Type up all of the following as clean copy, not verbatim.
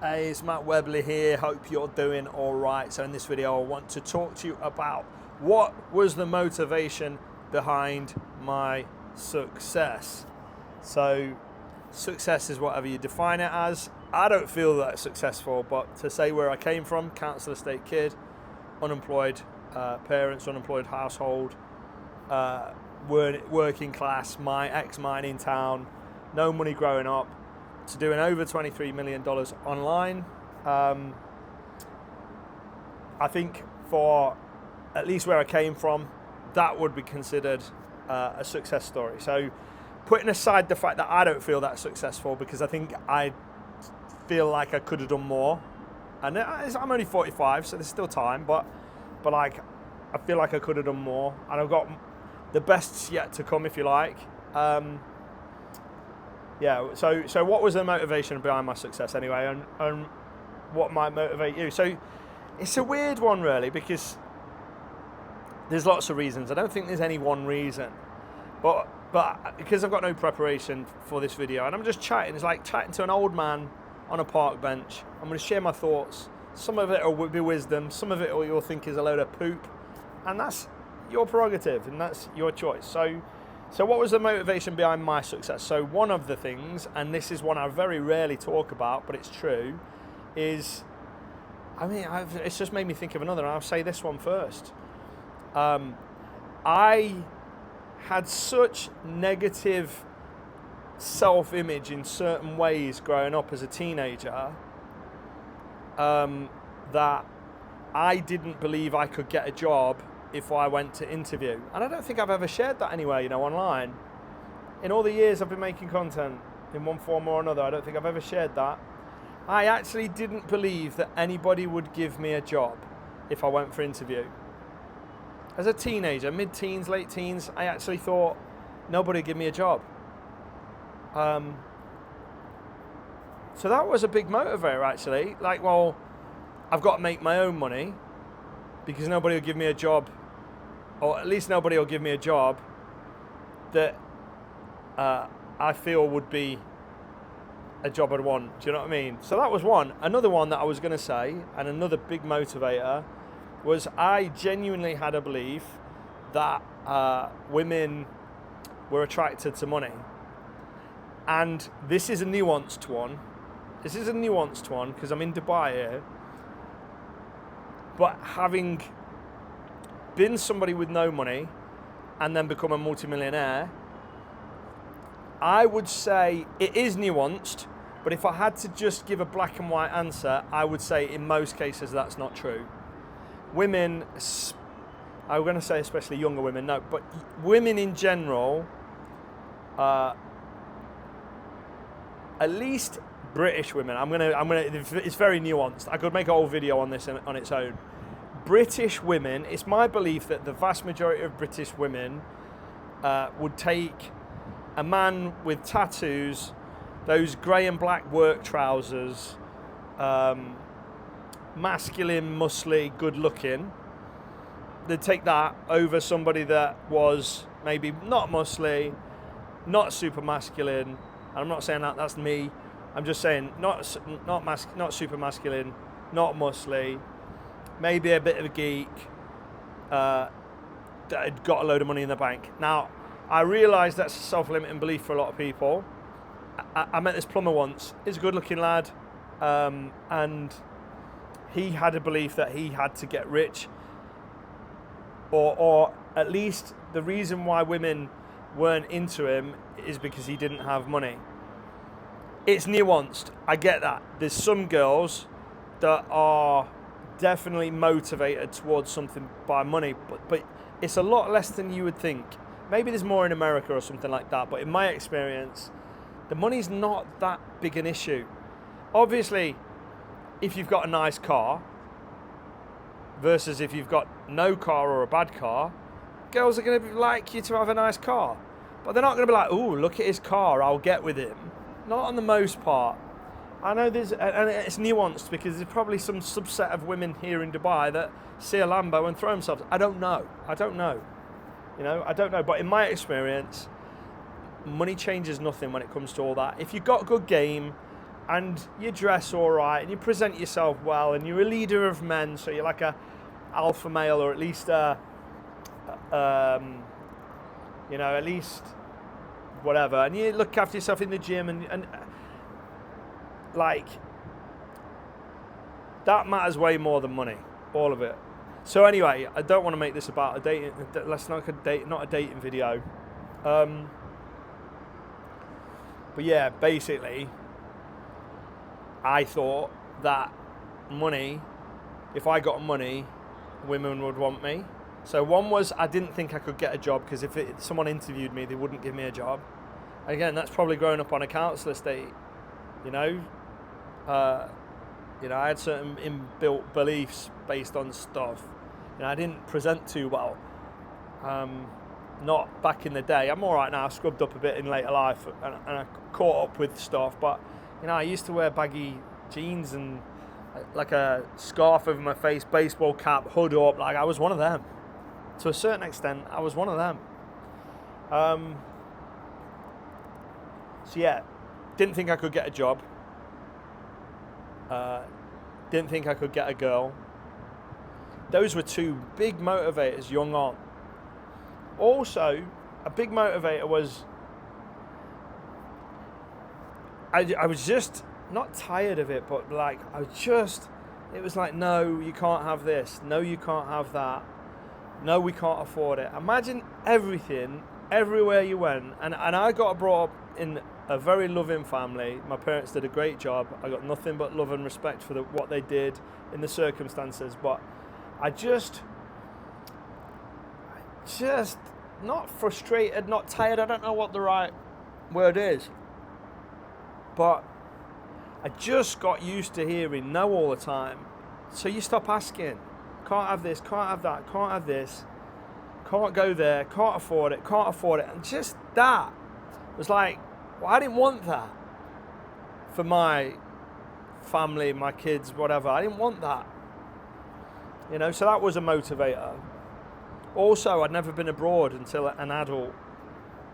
Hey, it's Matt Webley here. Hope you're doing all right. So in this video, I want to talk to you about what was the motivation behind my success. So success is whatever you define it as. I don't feel that successful, but to say where I came from, council estate kid, unemployed parents, unemployed household, working class, my ex-mining town, no money growing up, to doing over $23 million online. I think for at least where I came from, that would be considered a success story. So putting aside the fact that I don't feel that successful, because I think I feel like I could have done more. And I'm only 45, so there's still time, but like, I feel like I could have done more. And I've got the best's yet to come, if you like. Yeah, so what was the motivation behind my success anyway, and what might motivate you? So it's a weird one really, because there's lots of reasons. I don't think there's any one reason, but because I've got no preparation for this video and I'm just chatting, it's like chatting to an old man on a park bench. I'm going to share my thoughts. Some of it will be wisdom, some of it you'll think is a load of poop, and that's your prerogative and that's your choice. So what was the motivation behind my success? So one of the things, and this is one I very rarely talk about, but it's true, is, it's just made me think of another, and I'll say this one first. I had such negative self-image in certain ways growing up as a teenager that I didn't believe I could get a job if I went to interview. And I don't think I've ever shared that anywhere, online. In all the years I've been making content in one form or another, I don't think I've ever shared that. I actually didn't believe that anybody would give me a job if I went for interview. As a teenager, mid-teens, late teens, I actually thought nobody would give me a job. So that was a big motivator actually. Like, well, I've got to make my own money because nobody will give me a job, or at least nobody will give me a job that I feel would be a job I'd want. Do you know what I mean? So that was one. Another one that I was going to say, and another big motivator, was I genuinely had a belief that women were attracted to money. And this is a nuanced one. Because I'm in Dubai here. But having been somebody with no money and then become a multimillionaire, I would say it is nuanced, but if I had to just give a black and white answer, I would say in most cases that's not true. Women, I'm going to say especially younger women, no, but women in general, at least British women, it's very nuanced. I could make a whole video on this on its own. British women, it's my belief that the vast majority of British women would take a man with tattoos, those grey and black work trousers, masculine, muscly, good looking. They'd take that over somebody that was maybe not muscly, not super masculine. And I'm not saying that's me. I'm just saying not super masculine, not muscly, maybe a bit of a geek that had got a load of money in the bank. Now, I realise that's a self-limiting belief for a lot of people. I met this plumber once. He's a good-looking lad, and he had a belief that he had to get rich, or at least the reason why women weren't into him is because he didn't have money. It's nuanced, I get that. There's some girls that are definitely motivated towards something by money, but it's a lot less than you would think. Maybe there's more in America or something like that, but in my experience, the money's not that big an issue. Obviously, if you've got a nice car versus if you've got no car or a bad car, girls are going to like you to have a nice car. But they're not going to be like, ooh, look at his car, I'll get with him. Not on the most part. I know and it's nuanced because there's probably some subset of women here in Dubai that see a Lambo and throw themselves. I don't know. I don't know. But in my experience, money changes nothing when it comes to all that. If you've got good game, and you dress all right, and you present yourself well, and you're a leader of men, so you're like a alpha male, or at least at least whatever, and you look after yourself in the gym, and like that matters way more than money, all of it. So anyway, I don't want to make this about a dating. Let's not a dating video. But yeah, basically, I thought that money, if I got money, women would want me. So one was, I didn't think I could get a job, because if someone interviewed me, they wouldn't give me a job. Again, that's probably growing up on a council estate, I had certain inbuilt beliefs based on stuff. I didn't present too well. Not back in the day. I'm all right now. I've scrubbed up a bit in later life, and I caught up with stuff. But I used to wear baggy jeans and like a scarf over my face, baseball cap, hood up. Like, I was one of them. To a certain extent, I was one of them. So yeah, didn't think I could get a job. Didn't think I could get a girl. Those were two big motivators young on. Also, a big motivator was I was just not tired of it, but like it was like, no, you can't have this. No, you can't have that. No, we can't afford it. Imagine everything, everywhere you went. And I got brought up in a very loving family. My parents did a great job. I got nothing but love and respect for what they did in the circumstances. But I just not frustrated, not tired. I don't know what the right word is. But I just got used to hearing no all the time. So you stop asking. Can't have this, can't have that, can't have this, can't go there, can't afford it, can't afford it. And just that was like, well, I didn't want that for my family, my kids, whatever. I didn't want that. So that was a motivator. Also, I'd never been abroad until an adult,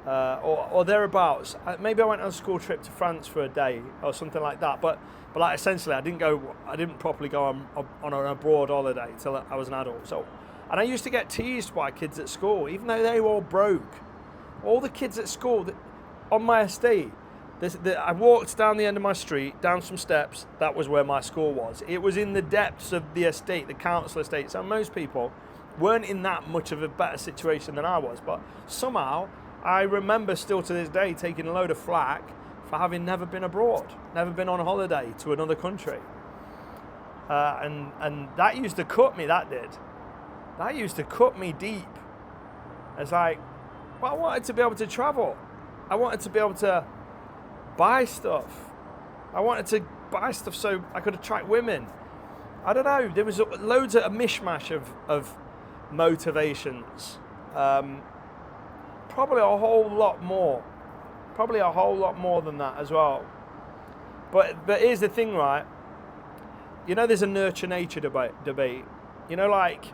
or thereabouts. Maybe I went on a school trip to France for a day or something like that. But like, essentially, I didn't properly go on an abroad holiday till I was an adult. So, and I used to get teased by kids at school, even though they were all broke. All the kids at school on my estate. I walked down the end of my street, down some steps. That was where my school was. It was in the depths of the estate, the council estate. So most people weren't in that much of a better situation than I was. But somehow, I remember still to this day taking a load of flack for having never been abroad, never been on holiday to another country. And that used to cut me, that did. That used to cut me deep. It's like, well, I wanted to be able to travel. I wanted to be able to buy stuff. I wanted to buy stuff so I could attract women. I don't know. There was loads of a mishmash of motivations. Probably a whole lot more. Probably a whole lot more than that as well. But here's the thing, right? There's a nurture-nature debate. Like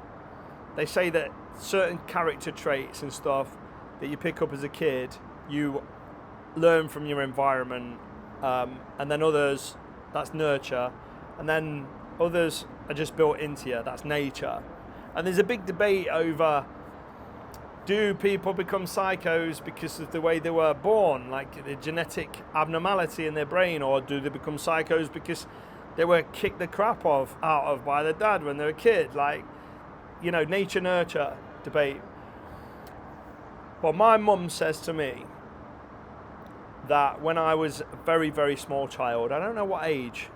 they say that certain character traits and stuff that you pick up as a kid, you learn from your environment, and then others, that's nurture, and then others are just built into you, that's nature. And there's a big debate over, do people become psychos because of the way they were born, like the genetic abnormality in their brain, or do they become psychos because they were kicked the crap out of by their dad when they were a kid? Like, nature nurture debate. Well, my mum says to me that when I was a very, very small child, I don't know what age,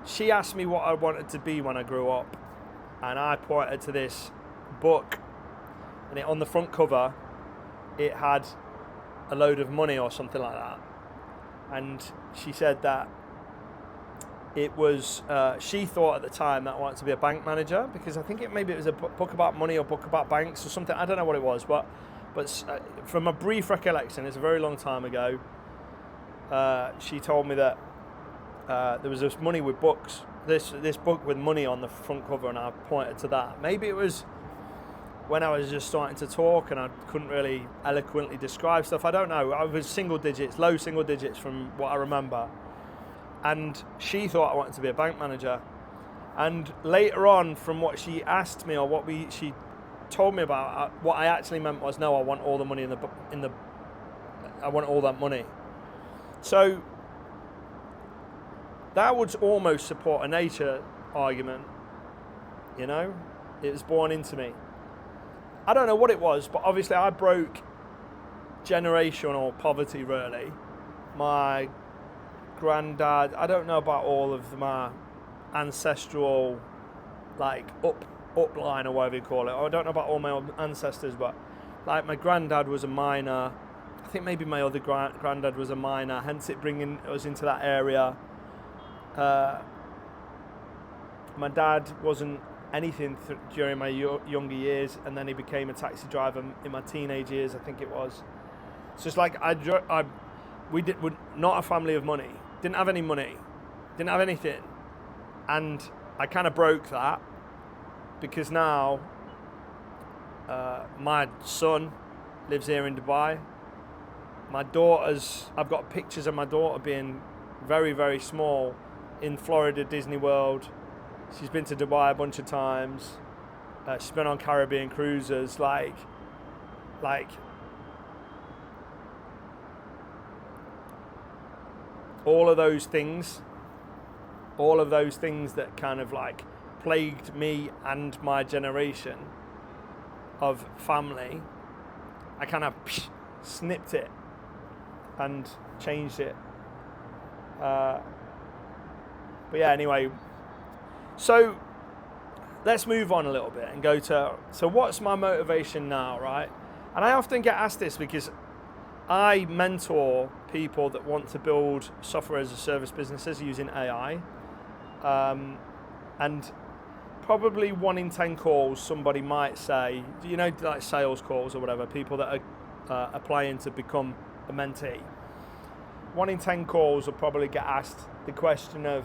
she asked me what I wanted to be when I grew up, and I pointed to this book, and on the front cover it had a load of money or something like that, and she said that it was she thought at the time that I wanted to be a bank manager, because I think maybe it was a book about money or book about banks or something. I don't know what it was, but from a brief recollection, it's a very long time ago, she told me that there was this money with books, this book with money on the front cover, and I pointed to that. Maybe it was when I was just starting to talk and I couldn't really eloquently describe stuff. I don't know. I was single digits, low single digits from what I remember. And she thought I wanted to be a bank manager. And later on, from what she asked me or she told me about, what I actually meant was, no, I want all the money I want all that money. So that would almost support a nature argument. You know, it was born into me. I don't know what it was, but obviously I broke generational poverty, really. My granddad, I don't know about all of my ancestral, like, upline or whatever you call it. I don't know about all my ancestors, but like my granddad was a miner. I think maybe my other granddad was a miner, hence it bringing us into that area. My dad wasn't anything during my younger years, and then he became a taxi driver in my teenage years, I think it was. So it's like we're not a family of money, didn't have any money, didn't have anything, and I kind of broke that because now my son lives here in Dubai. I've got pictures of my daughter being very, very small in Florida Disney World. She's been to Dubai a bunch of times. She's been on Caribbean cruises, like all of those things that kind of like plagued me and my generation of family. I kind of snipped it and changed it. But yeah, anyway. So let's move on a little bit and go to, so what's my motivation now, right? And I often get asked this because I mentor people that want to build software as a service businesses using AI. And probably 1 in 10 calls, somebody might say, you know, like sales calls or whatever, people that are applying to become a mentee. 1 in 10 calls will probably get asked the question of,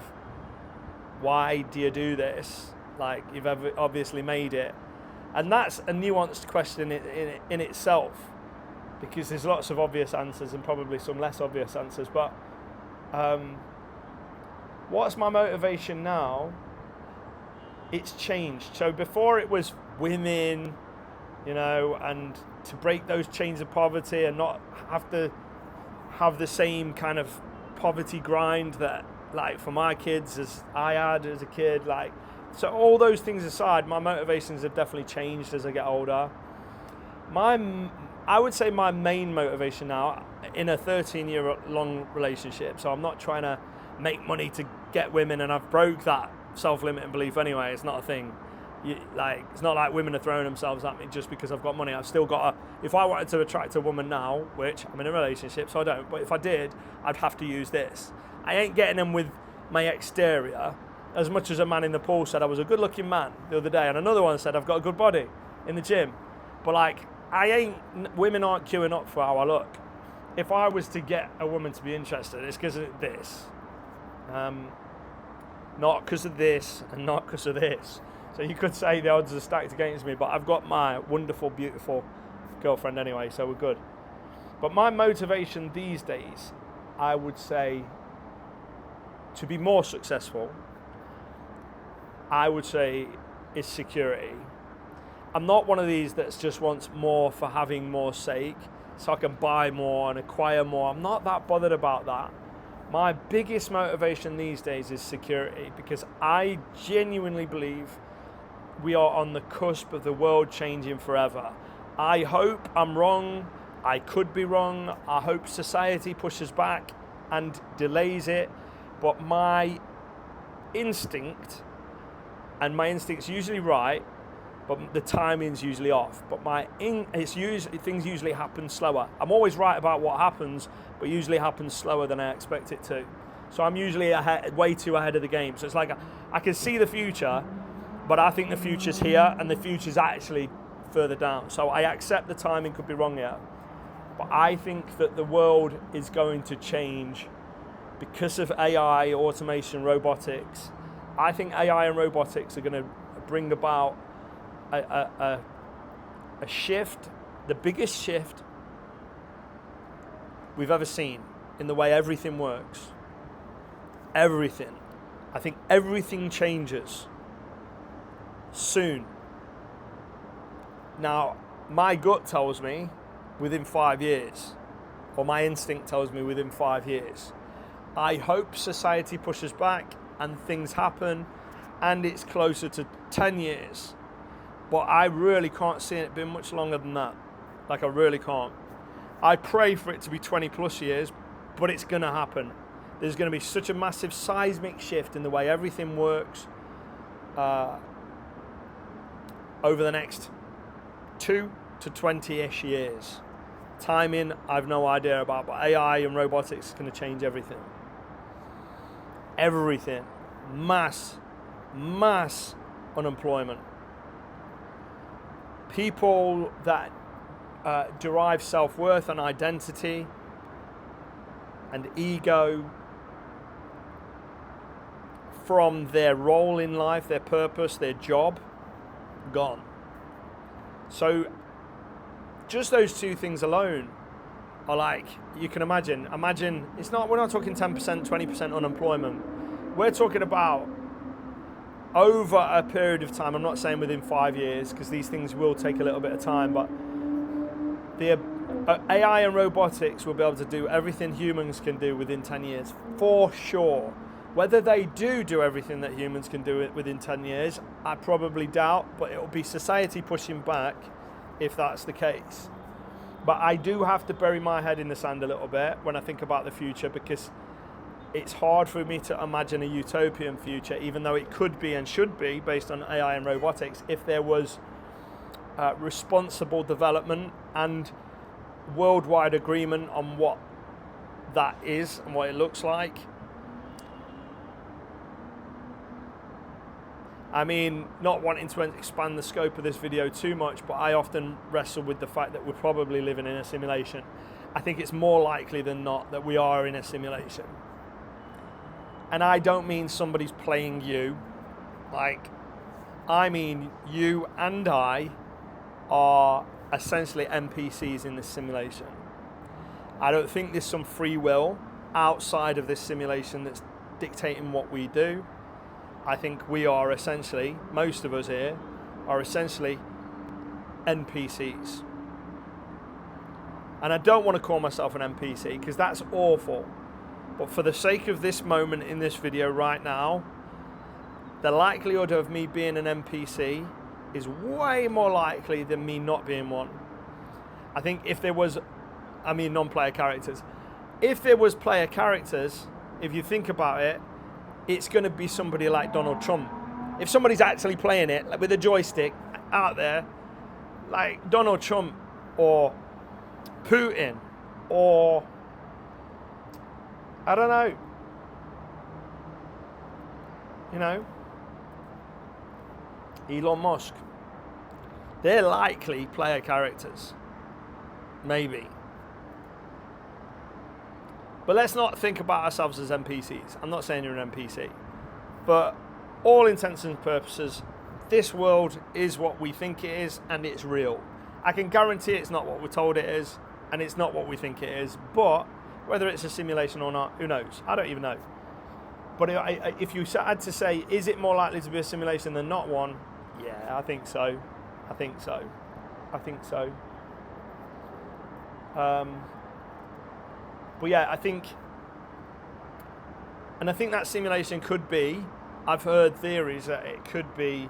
why do you do this? Like, you've obviously made it. And that's a nuanced question in itself, because there's lots of obvious answers and probably some less obvious answers. But what's my motivation now? It's changed. So before it was women, you know, and to break those chains of poverty and not have to have the same kind of poverty grind that, like, for my kids as I had as a kid. Like, so all those things aside, my motivations have definitely changed as I get older. I would say my main motivation now, in a 13-year-long relationship, so I'm not trying to make money to get women, and I've broke that self-limiting belief anyway. It's not a thing. It's not like women are throwing themselves at me just because I've got money. I've still got if I wanted to attract a woman now, which I'm in a relationship, so I don't, but if I did, I'd have to use this. I ain't getting them with my exterior, as much as a man in the pool said I was a good-looking man the other day, and another one said I've got a good body in the gym. But like, women aren't queuing up for how I look. If I was to get a woman to be interested, it's because of this. Not because of this, and not because of this. So you could say the odds are stacked against me, but I've got my wonderful, beautiful girlfriend anyway, so we're good. But my motivation these days, I would say, to be more successful, I would say, is security. I'm not one of these that just wants more for having more sake, so I can buy more and acquire more. I'm not that bothered about that. My biggest motivation these days is security, because I genuinely believe we are on the cusp of the world changing forever. I hope I'm wrong. I could be wrong. I hope society pushes back and delays it. But my instinct, and my instinct's usually right, but the timing's usually off. But things usually happen slower. I'm always right about what happens, but usually happens slower than I expect it to. So I'm usually way too ahead of the game. So it's like I can see the future, but I think the future's here, and the future's actually further down. So I accept the timing could be wrong here. But I think that the world is going to change because of AI, automation, robotics. I think AI and robotics are going to bring about a shift, the biggest shift we've ever seen in the way everything works. Everything. I think everything changes soon. Now, my gut tells me within 5 years, or my instinct tells me within 5 years. I hope society pushes back and things happen and it's closer to 10 years. But I really can't see it being much longer than that. Like, I really can't. I pray for it to be 20 plus years, but it's going to happen. There's going to be such a massive seismic shift in the way everything works over the next 2 to 20-ish years. Timing, I've no idea about, but AI and robotics is going to change everything. Everything. Mass unemployment. People that derive self-worth and identity and ego from their role in life, their purpose, their job, gone. So just those two things alone are like, you can imagine, we're not talking 10%, 20% unemployment. We're talking about over a period of time. I'm not saying within 5 years, because these things will take a little bit of time, but the AI and robotics will be able to do everything humans can do within 10 years, for sure. Whether they do everything that humans can do within 10 years, I probably doubt, but it will be society pushing back if that's the case. But I do have to bury my head in the sand a little bit when I think about the future, because it's hard for me to imagine a utopian future, even though it could be and should be based on AI and robotics, if there was responsible development and worldwide agreement on what that is and what it looks like. I mean, not wanting to expand the scope of this video too much, but I often wrestle with the fact that we're probably living in a simulation. I think it's more likely than not that we are in a simulation. And I don't mean somebody's playing you. Like, I mean you and I are essentially NPCs in this simulation. I don't think there's some free will outside of this simulation that's dictating what we do. I think we are essentially, most of us here, are essentially NPCs. And I don't want to call myself an NPC, because that's awful. But for the sake of this moment in this video right now, the likelihood of me being an NPC is way more likely than me not being one. I think if there was, non-player characters. If there was player characters, if you think about it, it's going to be somebody like Donald Trump. If somebody's actually playing it, like with a joystick out there, like Donald Trump or Putin or, I don't know, Elon Musk. They're likely player characters. Maybe. But let's not think about ourselves as NPCs. I'm not saying you're an NPC. But all intents and purposes, this world is what we think it is, and it's real. I can guarantee it's not what we're told it is, and it's not what we think it is. But whether it's a simulation or not, who knows? I don't even know. But if you had to say, is it more likely to be a simulation than not one? Yeah, I think so. But yeah, I think that simulation could be, I've heard theories that it could be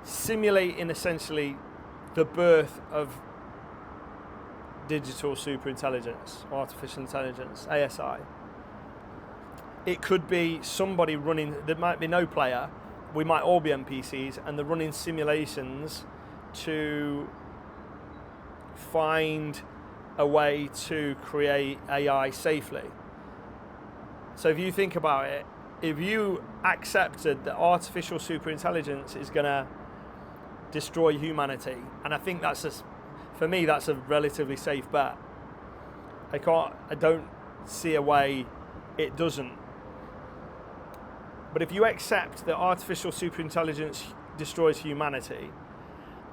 simulating essentially the birth of digital superintelligence, or artificial intelligence, ASI. It could be somebody running, there might be no player, we might all be NPCs, and they're running simulations to find a way to create AI safely. So if you think about it, if you accepted that artificial superintelligence is going to destroy humanity, and I think for me that's a relatively safe bet. I don't see a way it doesn't. But if you accept that artificial superintelligence destroys humanity,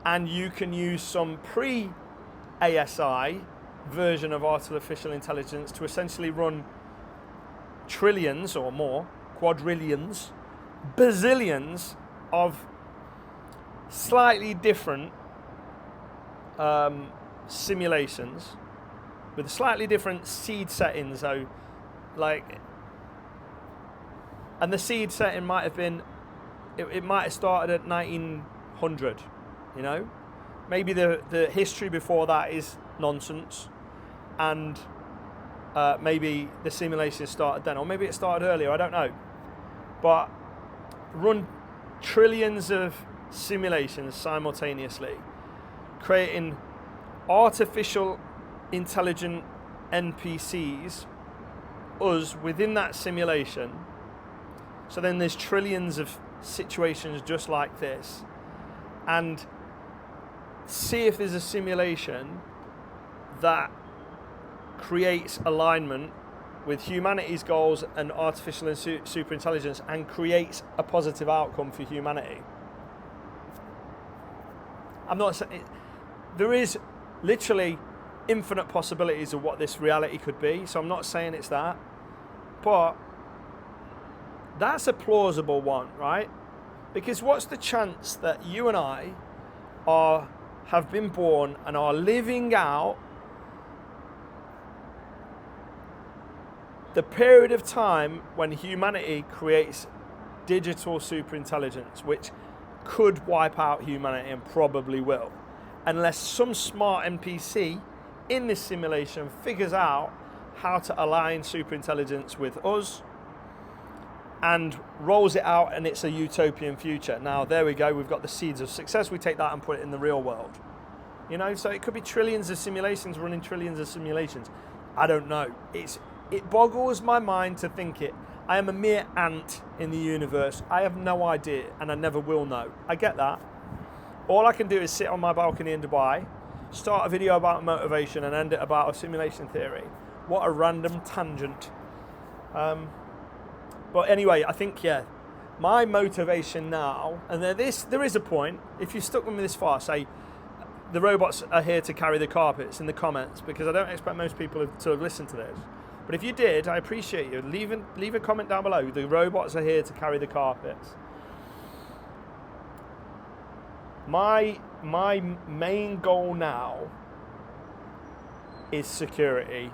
and you can use some pre-ASI version of artificial intelligence to essentially run trillions or more, quadrillions, bazillions of slightly different simulations with slightly different seed settings. So, like, and the seed setting might have been, it might have started at 1900, you know? Maybe the history before that is nonsense, and maybe the simulation started then, or maybe it started earlier, I don't know. But run trillions of simulations simultaneously, creating artificial intelligent NPCs, us, within that simulation. So then there's trillions of situations just like this, and see if there's a simulation that creates alignment with humanity's goals and artificial and super intelligence, and creates a positive outcome for humanity. I'm not saying, there is literally infinite possibilities of what this reality could be, so I'm not saying it's that, but that's a plausible one, right? Because what's the chance that you and I have been born and are living out the period of time when humanity creates digital superintelligence, which could wipe out humanity and probably will, unless some smart NPC in this simulation figures out how to align superintelligence with us and rolls it out, and it's a utopian future. Now, there we go, we've got the seeds of success. We take that and put it in the real world. You know, so it could be trillions of simulations running trillions of simulations. I don't know. It boggles my mind to think it. I am a mere ant in the universe. I have no idea, and I never will know. I get that. All I can do is sit on my balcony in Dubai, start a video about motivation, and end it about a simulation theory. What a random tangent. But anyway, I think, yeah, my motivation now, and there is a point, if you've stuck with me this far, say, the robots are here to carry the carpets in the comments, because I don't expect most people to have listened to this. But if you did, I appreciate you. Leave a comment down below. The robots are here to carry the carpets. My main goal now is security.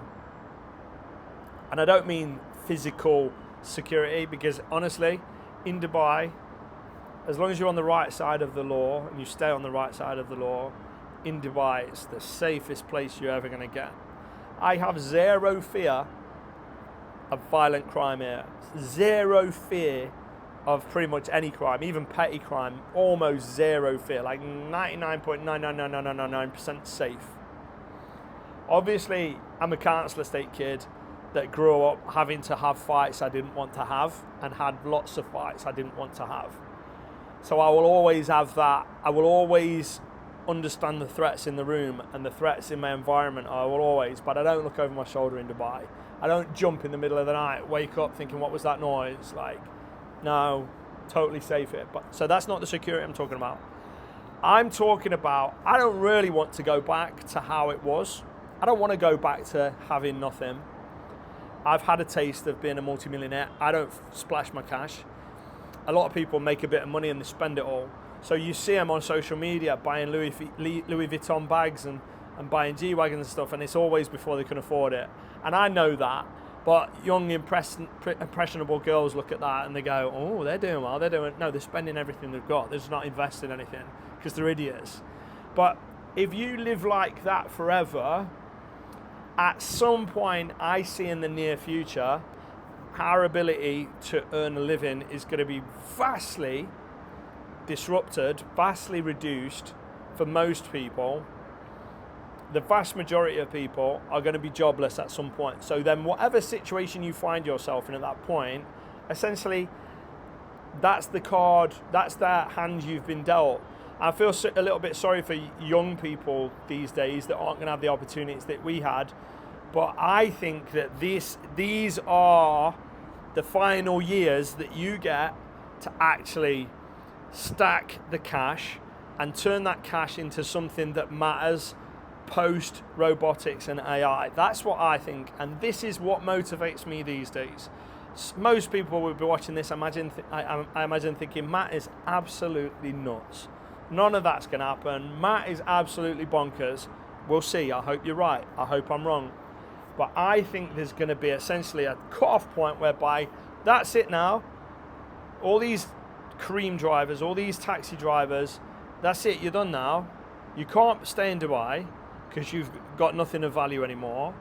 And I don't mean physical security, because honestly, in Dubai, as long as you're on the right side of the law and you stay on the right side of the law, in Dubai, it's the safest place you're ever going to get. I have zero fear of violent crime here. Zero fear of pretty much any crime, even petty crime. Almost zero fear, like 99.99999% safe. Obviously, I'm a council estate kid that grew up having to have fights I didn't want to have, and had lots of fights I didn't want to have. So I will always have that. I will always understand the threats in the room and the threats in my environment. I will always, but I don't look over my shoulder in Dubai. I don't jump in the middle of the night, wake up thinking, what was that noise? Like, no, totally safe here. But so that's not the security I'm talking about. I'm talking about, I don't really want to go back to how it was. I don't want to go back to having nothing. I've had a taste of being a multimillionaire. I don't splash my cash. A lot of people make a bit of money and they spend it all. So you see them on social media buying Louis Vuitton bags and buying G-Wagons and stuff, and it's always before they can afford it. And I know that, but young, impressionable girls look at that and they go, oh, they're doing well, no, they're spending everything they've got. They're just not investing anything because they're idiots. But if you live like that forever, at some point, I see in the near future, our ability to earn a living is going to be vastly disrupted, vastly reduced for most people. The vast majority of people are going to be jobless at some point. So then whatever situation you find yourself in at that point, essentially, that's the card, that's the hand you've been dealt. I feel a little bit sorry for young people these days that aren't going to have the opportunities that we had. But I think that these are the final years that you get to actually stack the cash and turn that cash into something that matters post robotics and AI. That's what I think, and this is what motivates me these days. Most people will be watching this, I imagine thinking, Matt is absolutely nuts. None of that's going to happen. Matt is absolutely bonkers. We'll see. I hope you're right. I hope I'm wrong. But I think there's going to be essentially a cut-off point whereby that's it now. All these cream drivers, all these taxi drivers, that's it. You're done now. You can't stay in Dubai because you've got nothing of value anymore,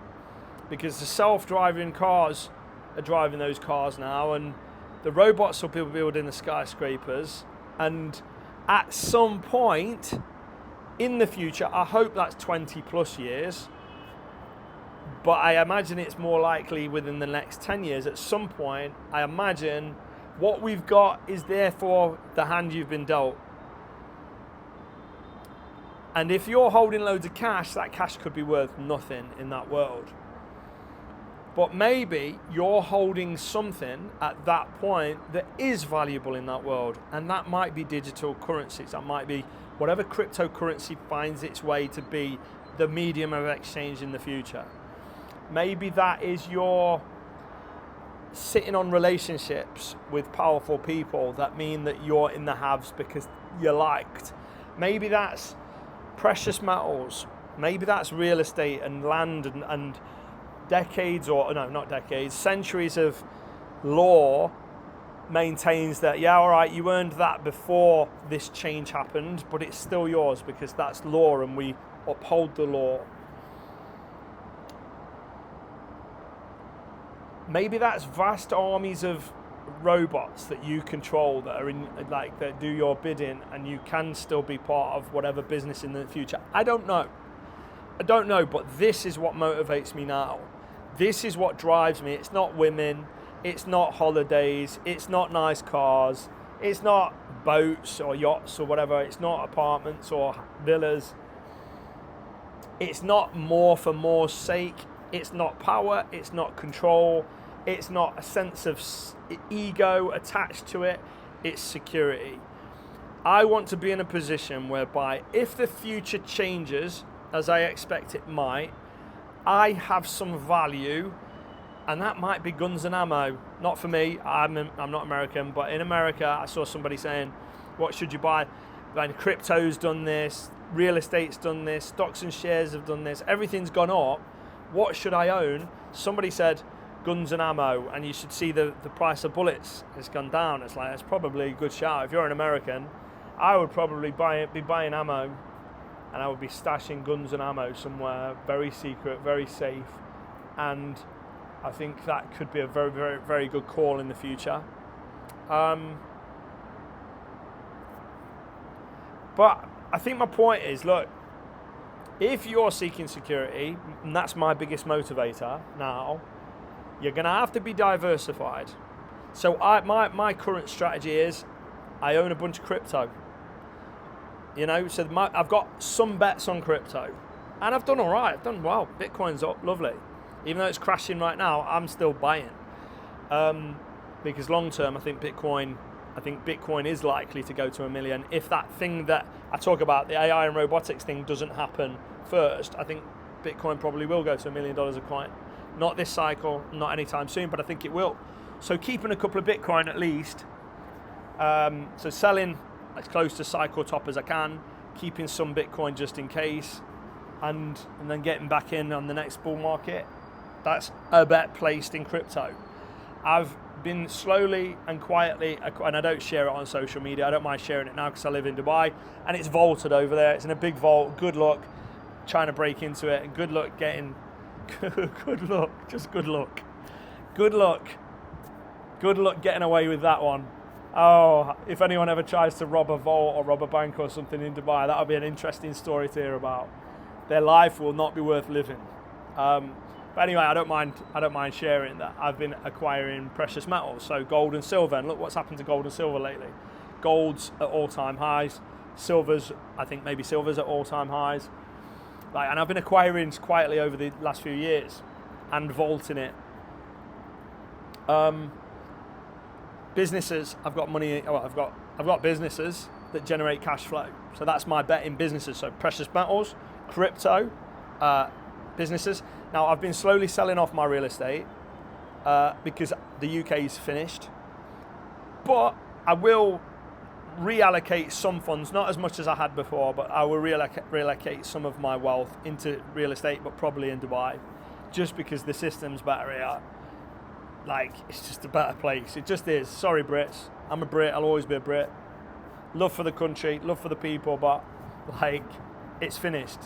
because the self-driving cars are driving those cars now, and the robots will be building the skyscrapers. And at some point in the future, I hope that's 20 plus years, but I imagine it's more likely within the next 10 years. At some point, I imagine what we've got is therefore the hand you've been dealt. And if you're holding loads of cash, that cash could be worth nothing in that world. But maybe you're holding something at that point that is valuable in that world. And that might be digital currencies. That might be whatever cryptocurrency finds its way to be the medium of exchange in the future. Maybe that is your sitting on relationships with powerful people that mean that you're in the haves because you're liked. Maybe that's precious metals. Maybe that's real estate and land and decades, or no, not decades, centuries of law maintains that, yeah, all right, you earned that before this change happened, but it's still yours because that's law and we uphold the law. Maybe that's vast armies of robots that you control that are in, like, that do your bidding, and you can still be part of whatever business in the future. I don't know, but this is what motivates me now. This is what drives me. It's not women, it's not holidays, it's not nice cars, it's not boats or yachts or whatever, it's not apartments or villas. It's not more for more's sake. It's not power, it's not control, it's not a sense of ego attached to it, it's security. I want to be in a position whereby if the future changes, as I expect it might, I have some value, and that might be guns and ammo. Not for me, I'm not American, but in America I saw somebody saying, what should you buy? And crypto's done this, real estate's done this, stocks and shares have done this, everything's gone up. What should I own? Somebody said guns and ammo, and you should see the price of bullets has gone down. It's like, it's probably a good shout. If you're an American, I would probably be buying ammo, and I would be stashing guns and ammo somewhere very secret, very safe, and I think that could be a very, very, very good call in the future. But I think my point is, look, if you're seeking security, and that's my biggest motivator now, you're going to have to be diversified. So my current strategy is I own a bunch of crypto. You know, so I've got some bets on crypto, and I've done all right. I've done well. Bitcoin's up, lovely. Even though it's crashing right now, I'm still buying. Because long term, I think Bitcoin is likely to go to $1 million. If that thing that I talk about, the AI and robotics thing, doesn't happen first, I think Bitcoin probably will go to $1 million a coin. Not this cycle, not anytime soon, but I think it will. So keeping a couple of Bitcoin at least. So selling as close to cycle top as I can, keeping some Bitcoin just in case, and then getting back in on the next bull market. That's a bet placed in crypto. I've been slowly and quietly, and I don't share it on social media. I don't mind sharing it now because I live in Dubai, and it's vaulted over there. It's in a big vault. Good luck trying to break into it, and good luck getting, good luck getting away with that one. Oh, if anyone ever tries to rob a vault or rob a bank or something in Dubai, that'll be an interesting story to hear about. Their life will not be worth living. But anyway, I don't mind sharing that. I've been acquiring precious metals, so gold and silver, and look what's happened to gold and silver lately. Gold's at all-time highs. I think maybe silver's at all-time highs. And I've been acquiring quietly over the last few years and vaulting it. Businesses, I've got money. Well, I've got I've got businesses that generate cash flow. So that's my bet in businesses. So precious metals, crypto, businesses. Now I've been slowly selling off my real estate because the UK is finished. But I will reallocate some funds, not as much as I had before, but I will reallocate some of my wealth into real estate, but probably in Dubai, just because the system's better here. Like, it's just a better place. It just is. Sorry, Brits. I'm a Brit. I'll always be a Brit. Love for the country, love for the people, but like, it's finished.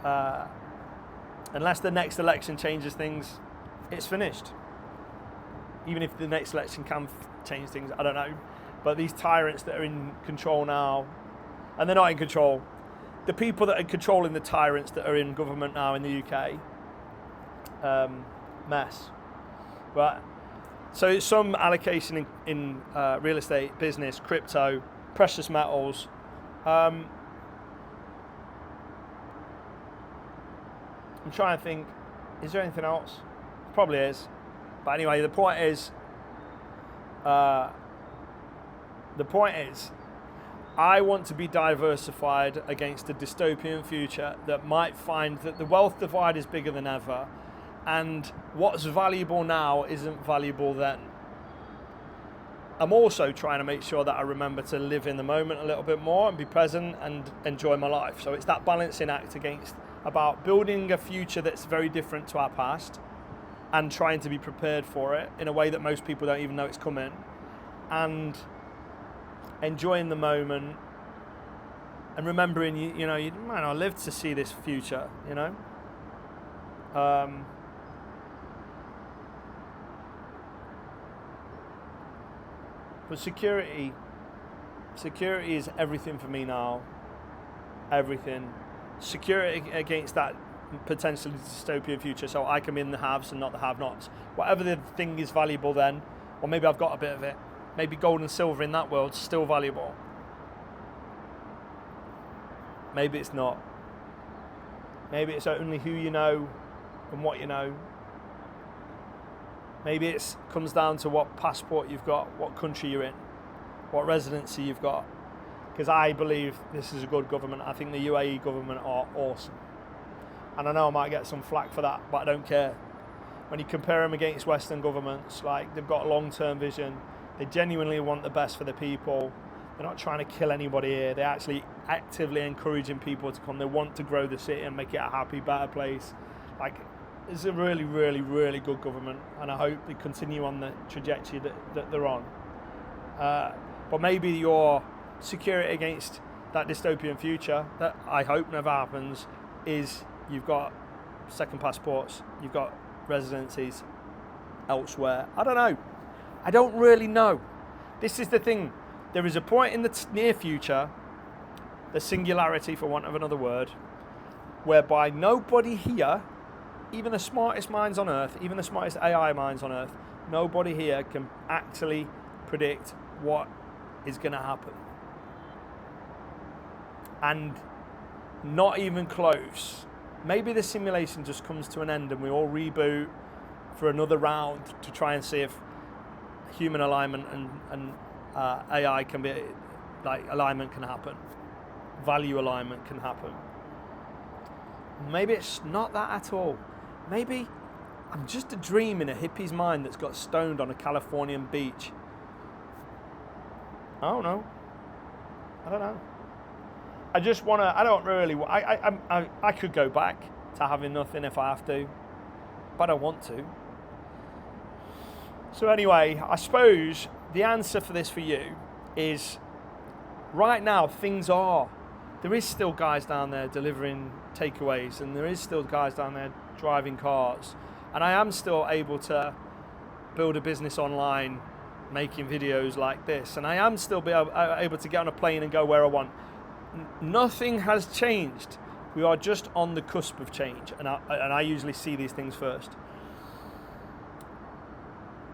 Unless the next election changes things, it's finished. Even if the next election can change things, I don't know. But these tyrants that are in control now, and they're not in control, the people that are controlling the tyrants that are in government now in the UK, mess. But so some allocation in real estate, business, crypto, precious metals. I'm trying to think, is there anything else? Probably is. But anyway, the point is, I want to be diversified against a dystopian future that might find that the wealth divide is bigger than ever, and what's valuable now isn't valuable then. I'm also trying to make sure that I remember to live in the moment a little bit more and be present and enjoy my life. So it's that balancing act about building a future that's very different to our past and trying to be prepared for it in a way that most people don't even know it's coming, and enjoying the moment and remembering you man, I lived to see this future, But security is everything for me now. Everything. Security against that potentially dystopian future, so I can be in the haves and not the have-nots. Whatever the thing is valuable then, or maybe I've got a bit of it. Maybe gold and silver in that world's still valuable. Maybe it's not. Maybe it's only who you know and what you know. Maybe it comes down to what passport you've got, what country you're in, what residency you've got. Because I believe this is a good government. I think the UAE government are awesome. And I know I might get some flack for that, but I don't care. When you compare them against Western governments, like, they've got a long-term vision. They genuinely want the best for the people. They're not trying to kill anybody here. They're actually actively encouraging people to come. They want to grow the city and make it a happy, better place. Like, it's a really, really, really good government, and I hope they continue on the trajectory that they're on. But maybe your security against that dystopian future, that I hope never happens, is you've got second passports, you've got residencies elsewhere. I don't know. I don't really know. This is the thing. There is a point in the near future, the singularity, for want of another word, whereby nobody here, even the smartest minds on earth, even the smartest AI minds on earth, nobody here can actually predict what is going to happen. And not even close. Maybe the simulation just comes to an end and we all reboot for another round to try and see if human alignment and AI can be, like, alignment can happen. Value alignment can happen. Maybe it's not that at all. Maybe I'm just a dream in a hippie's mind that's got stoned on a Californian beach. I don't know. I just want to, I could go back to having nothing if I have to, but I want to. So anyway, I suppose the answer for this for you is, right now there is still guys down there delivering takeaways, and there is still guys down there driving cars, and I am still able to build a business online, making videos like this, and I am still able to get on a plane and go where I want. Nothing has changed. We are just on the cusp of change, and I usually see these things first.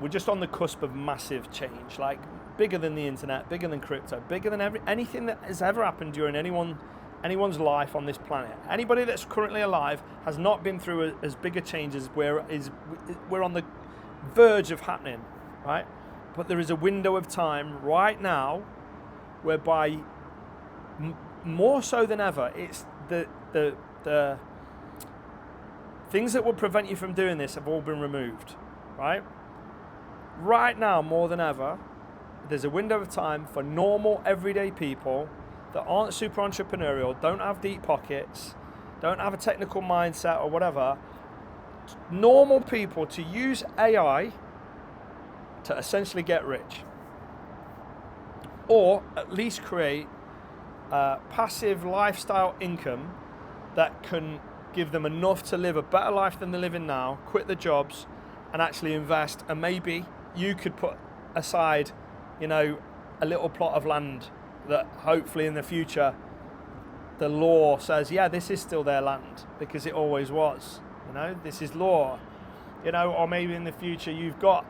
We're just on the cusp of massive change, like bigger than the internet, bigger than crypto, bigger than anything that has ever happened during anyone's life on this planet. Anybody that's currently alive has not been through as big a change as we're on the verge of happening, right? But there is a window of time right now whereby more so than ever, it's the things that would prevent you from doing this have all been removed, right? Right now, more than ever, there's a window of time for normal, everyday people that aren't super entrepreneurial, don't have deep pockets, don't have a technical mindset or whatever, normal people to use AI to essentially get rich. Or at least create passive lifestyle income that can give them enough to live a better life than they're living now, quit the jobs, and actually invest. And maybe you could put aside, you know, a little plot of land that hopefully in the future the law says, yeah, this is still their land because it always was. You know, this is law. You know, or maybe in the future you've got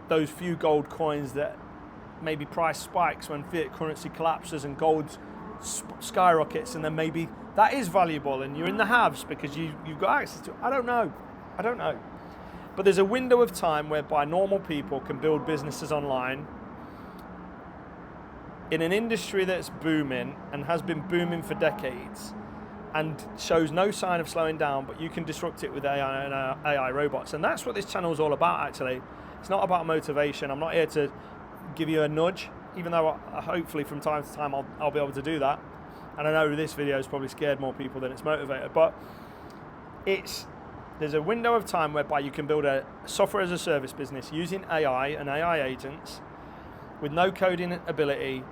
those few gold coins that maybe price spikes when fiat currency collapses and gold skyrockets, and then maybe that is valuable and you're in the haves because you've got access to it. I don't know. But there's a window of time whereby normal people can build businesses online in an industry that's booming and has been booming for decades and shows no sign of slowing down, but you can disrupt it with AI and AI robots. And that's what this channel is all about, actually. It's not about motivation. I'm not here to give you a nudge, even though hopefully from time to time I'll be able to do that. And I know this video has probably scared more people than it's motivated, but there's a window of time whereby you can build a software as a service business using AI and AI agents with no coding ability,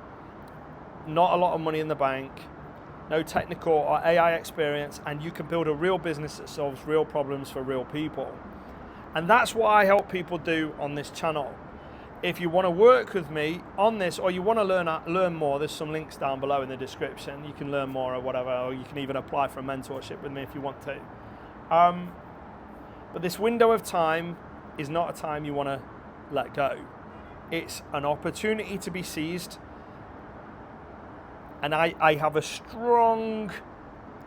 not a lot of money in the bank, no technical or AI experience, and you can build a real business that solves real problems for real people. And that's what I help people do on this channel. If you want to work with me on this, or you want to learn more, there's some links down below in the description. You can learn more or whatever, or you can even apply for a mentorship with me if you want to. But this window of time is not a time you want to let go. It's an opportunity to be seized. And I have a strong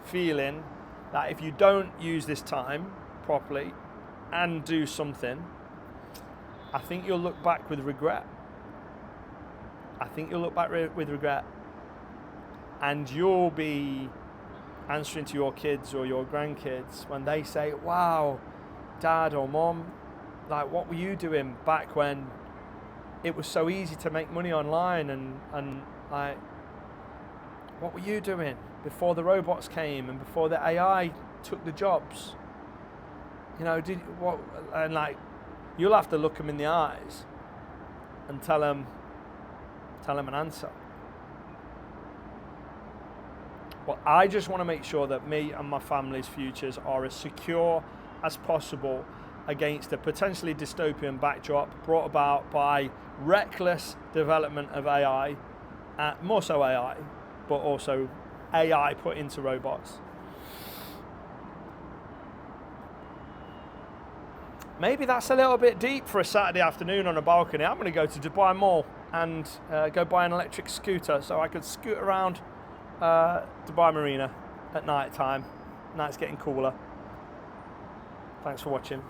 feeling that if you don't use this time properly and do something, I think you'll look back with regret. And you'll be answering to your kids or your grandkids when they say, wow, dad or mom, like, what were you doing back when it was so easy to make money online, and like, what were you doing before the robots came and before the AI took the jobs? You know, and like, you'll have to look them in the eyes and tell them an answer. Well, I just want to make sure that me and my family's futures are as secure as possible against a potentially dystopian backdrop brought about by reckless development of AI, more so AI, but also AI put into robots. Maybe that's a little bit deep for a Saturday afternoon on a balcony. I'm going to go to Dubai Mall and go buy an electric scooter so I could scoot around Dubai Marina at night time. Now it's getting cooler. Thanks for watching.